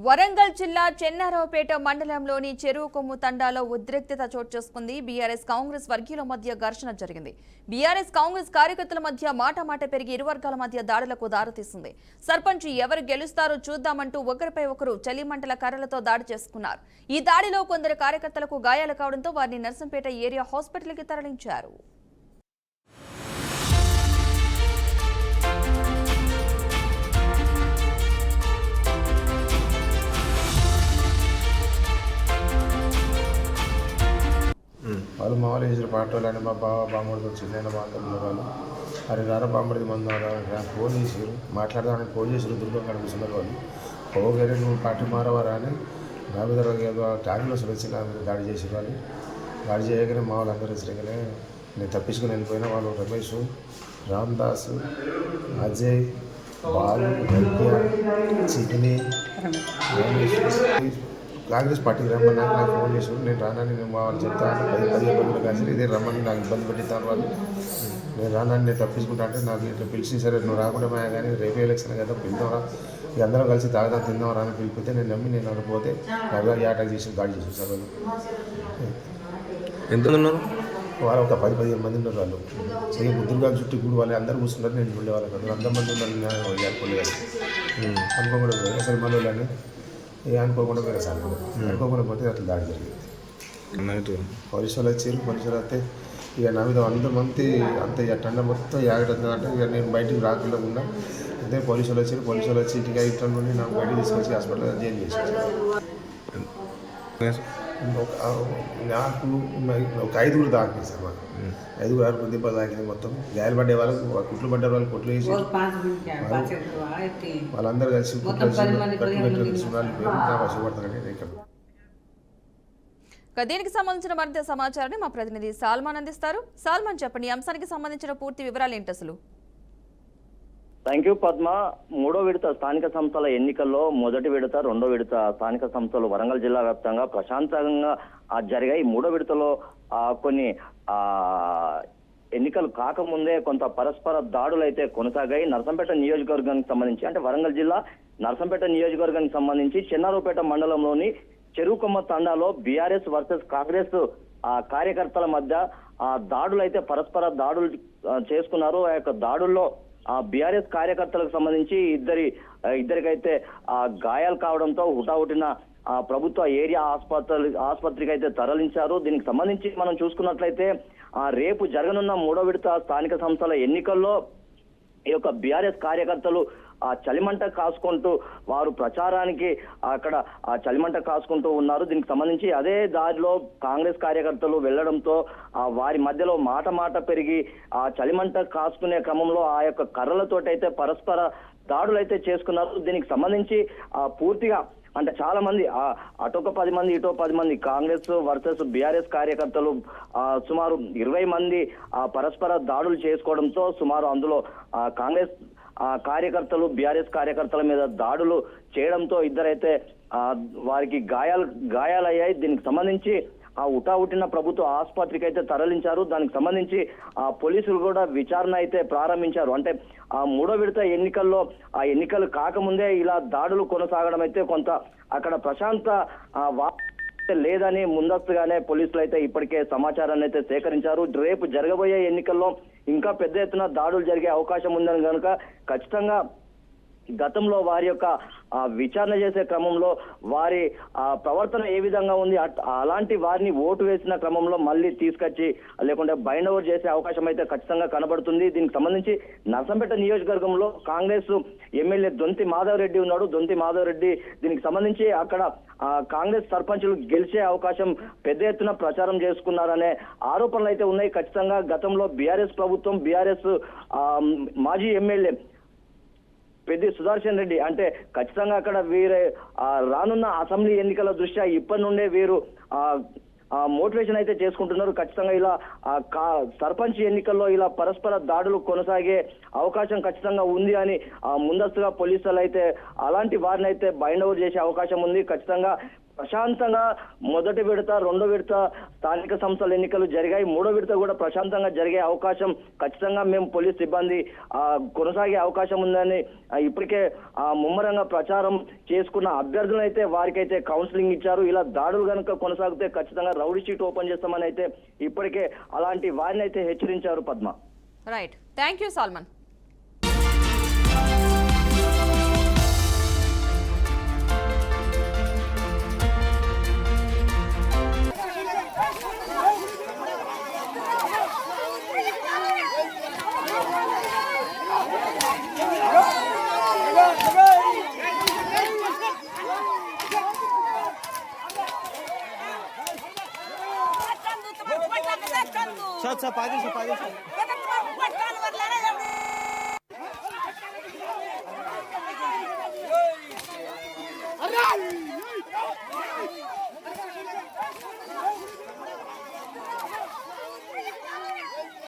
వరంగల్ జిల్లా చెన్నారావుపేట మండలంలోని చెరువు కొమ్ము తండాలో ఉద్రిక్తత చోటు చేసుకుంది. బీఆర్ఎస్ కాంగ్రెస్ వర్గీయుల మధ్య ఘర్షణ జరిగింది. బీఆర్ఎస్ కాంగ్రెస్ కార్యకర్తల మధ్య మాట పెరిగి ఇరు వర్గాల మధ్య దాడులకు దారితీసింది. సర్పంచ్ ఎవరు గెలుస్తారో చూద్దామంటూ ఒకరిపై ఒకరు చలిమంటల కర్రలతో దాడి చేసుకున్నారు. ఈ దాడిలో కొందరు కార్యకర్తలకు గాయాలు కావడంతో వారిని నర్సంపేట ఏరియా హాస్పిటల్కి తరలించారు. వాళ్ళు మామూలు చేసిన పాటలు అని మా బావ బామ్మడితో చిన్న బాగుంటుంది వాళ్ళు అది రారా బామ్మడిది మంది ఫోన్ చేసారు మాట్లాడదామని ఫోన్ చేసారు దుర్గం కనిపిస్తున్నారు వాళ్ళు పోగేరే నువ్వు పార్టీ మారవారా అని నా మీద ట్యాబ్లో వచ్చి నా మీద దాడి చేసారు వాళ్ళు దాడి చేయగానే మా వాళ్ళు అందరూ వచ్చాకనే నేను తప్పించుకుని వెళ్ళిపోయినా వాళ్ళు రమేష్ రామ్దాస్ అజయ్ బాలు వైద్య చిగ్ని కాంగ్రెస్ పార్టీకి రమ్మని నాకు ఫోన్ చేసారు. నేను రానని నేను వాళ్ళు చెప్తాను 10 రోజులు కలిసి ఇదే రమ్మని నాకు ఇబ్బంది పెట్టిస్తాను వాళ్ళు. నేను రానని నేను తప్పించుకుంటా అంటే నాకు ఇట్లా పిలిచి సరే నువ్వు రాకుండా పోయా కానీ రేపు ఎలక్షన్ కదా పిలుద్దాంరా ఇక అందరం కలిసి తాగుదాం తిందాం రాని పిలిపితే నేను నమ్మి నేను అనుకోతే నాకు అటాక్ చేసి దాడి చేసి సార్ వాళ్ళు. ఎంతమంది ఉన్నారు? వాళ్ళు ఒక 10-15 మంది ఉన్నారు. వాళ్ళు సేమ్ ముద్దురుగా చుట్టూ కూడా వాళ్ళు అందరూ కూర్చున్నారు. నేను ఉండే వాళ్ళకి అంతమంది ఉన్నారు అనుకోలేదు అనుకోకుండా సరే మళ్ళీ వాళ్ళని అనుకోకుండా పోయినా సార్ అనుకోకుండా పోతే అట్లా దాడి జరిగింది. పోలీసు వాళ్ళు వచ్చారు. పోలీసు వాళ్ళు వస్తే ఇక నా మీద 100 మంది అంత ఇక టండ మొత్తం అంటే ఇక నేను బయటికి రాకుండా ఉన్నా అంతే. పోలీసు వాళ్ళు వచ్చారు. పోలీసు వాళ్ళు వచ్చి ఇంటికి ఇట్లా నుండి నాకు బయటికి తీసుకొచ్చి హాస్పిటల్లో జాయిన్ చేశారు. నాకు ఒక 5గురు తాకింది సార్. మాకు 5-6 దెబ్బలు తాకింది. మొత్తం గాయాలు పడ్డే వాళ్ళకు కుట్లు పడ్డే వాళ్ళు కుట్లు వేసి వాళ్ళందరూ కలిసి కష్టపడతారండి. దీనికి సంబంధించిన మరింత సమాచారాన్ని మా ప్రతినిధి సాల్మాన్ అందిస్తారు. సాల్మాన్ చెప్పండి, అంశానికి సంబంధించిన పూర్తి వివరాలు ఏంటి అసలు? Thank you Padma. 3వ విడత స్థానిక సంస్థల ఎన్నికల్లో మొదటి విడత 2వ విడత స్థానిక సంస్థలు వరంగల్ జిల్లా వ్యాప్తంగా ప్రశాంతంగా జరిగాయి. 3వ విడతలో కొన్ని ఎన్నికలు కాకముందే కొంత పరస్పర దాడులు అయితే కొనసాగాయి. నర్సంపేట నియోజకవర్గానికి సంబంధించి అంటే వరంగల్ జిల్లా నర్సంపేట నియోజకవర్గానికి సంబంధించి చెన్నారావుపేట మండలంలోని చెరువుకొమ్మ తండాలో బీఆర్ఎస్ వర్సెస్ కాంగ్రెస్ కార్యకర్తల మధ్య దాడులు అయితే పరస్పర దాడులు చేసుకున్నారు. ఆ యొక్క దాడుల్లో బీఆర్ఎస్ కార్యకర్తలకు సంబంధించి ఇద్దరికైతే గాయాలు కావడంతో హుటాహుటిన ప్రభుత్వ ఏరియా ఆసుపత్రికి అయితే తరలించారు. దీనికి సంబంధించి మనం చూసుకున్నట్లయితే రేపు జరగనున్న 3వ విడత స్థానిక సంస్థల ఎన్నికల్లో ఈ యొక్క బీఆర్ఎస్ కార్యకర్తలు చలిమంట కాసుకుంటూ వారు ప్రచారానికి అక్కడ చలిమంట కాసుకుంటూ ఉన్నారు. దీనికి సంబంధించి అదే దారిలో కాంగ్రెస్ కార్యకర్తలు వెళ్లడంతో వారి మధ్యలో మాట పెరిగి ఆ చలిమంట కాసుకునే క్రమంలో ఆ యొక్క కర్రలతోటైతే పరస్పర దాడులు అయితే చేసుకున్నారు. దీనికి సంబంధించి పూర్తిగా అంటే చాలా మంది అటొక 10 మంది ఇటో 10 మంది కాంగ్రెస్ వర్సెస్ బీఆర్ఎస్ కార్యకర్తలు సుమారు 20 మంది పరస్పర దాడులు చేసుకోవడంతో సుమారు అందులో కాంగ్రెస్ కార్యకర్తలు బీఆర్ఎస్ కార్యకర్తల మీద దాడులు చేయడంతో ఇద్దరైతే వారికి గాయాలయ్యాయి. దీనికి సంబంధించి హుటాహుటిన ప్రభుత్వ ఆసుపత్రికి అయితే తరలించారు. దానికి సంబంధించి పోలీసులు కూడా విచారణ అయితే ప్రారంభించారు. అంటే 3వ విడత ఎన్నికల్లో ఎన్నికలు కాకముందే ఇలా దాడులు కొనసాగడం అయితే కొంత అక్కడ ప్రశాంత లేదని ముందస్తుగానే పోలీసులు అయితే ఇప్పటికే సమాచారాన్ని అయితే సేకరించారు. రేపు జరగబోయే ఎన్నికల్లో ఇంకా పెద్ద ఎత్తున దాడులు జరిగే అవకాశం ఉందని కనుక ఖచ్చితంగా గతంలో వారి యొక్క విచారణ చేసే క్రమంలో వారి ప్రవర్తన ఏ విధంగా ఉంది అలాంటి వారిని ఓటు వేసిన క్రమంలో మళ్ళీ తీసుకొచ్చి లేకుంటే బైండ్ ఓవర్ చేసే అవకాశం అయితే ఖచ్చితంగా కనబడుతుంది. దీనికి సంబంధించి నర్సంపేట నియోజకవర్గంలో కాంగ్రెస్ ఎమ్మెల్యే దొంతి మాధవ్ రెడ్డి ఉన్నాడు. దొంతి మాధవ్ రెడ్డి దీనికి సంబంధించి అక్కడ కాంగ్రెస్ సర్పంచులు గెలిచే అవకాశం పెద్ద ఎత్తున ప్రచారం చేసుకున్నారనే ఆరోపణలు అయితే ఉన్నాయి. ఖచ్చితంగా గతంలో బీఆర్ఎస్ ప్రభుత్వం బీఆర్ఎస్ మాజీ ఎమ్మెల్యే పెద్ది సుదర్శన్ రెడ్డి అంటే ఖచ్చితంగా అక్కడ వీరే రానున్న అసెంబ్లీ ఎన్నికల దృష్ట్యా ఇప్పటి నుండే వీరు మోటివేషన్ అయితే చేసుకుంటున్నారు. ఖచ్చితంగా ఇలా సర్పంచ్ ఎన్నికల్లో ఇలా పరస్పర దాడులు కొనసాగే అవకాశం ఖచ్చితంగా ఉంది అని ముందస్తుగా పోలీసులు అయితే అలాంటి వారిని అయితే బైండ్ ఓవర్ చేసే అవకాశం ఉంది. ఖచ్చితంగా ప్రశాంతంగా మొదటి విడత రెండో విడత స్థానిక సంస్థల ఎన్నికలు జరిగాయి. మూడో విడత కూడా ప్రశాంతంగా జరిగే అవకాశం ఖచ్చితంగా మేము పోలీస్ సిబ్బంది కొనసాగే అవకాశం ఉందని ఇప్పటికే ముమ్మరంగా ప్రచారం చేసుకున్న అభ్యర్థులను అయితే వారికైతే కౌన్సిలింగ్ ఇచ్చారు. ఇలా దాడులు కనుక కొనసాగితే ఖచ్చితంగా రౌడీ షీట్ ఓపెన్ చేస్తామని అయితే ఇప్పటికే అలాంటి వారిని అయితే హెచ్చరించారు Padma. Right, thank you Salman. Arrang!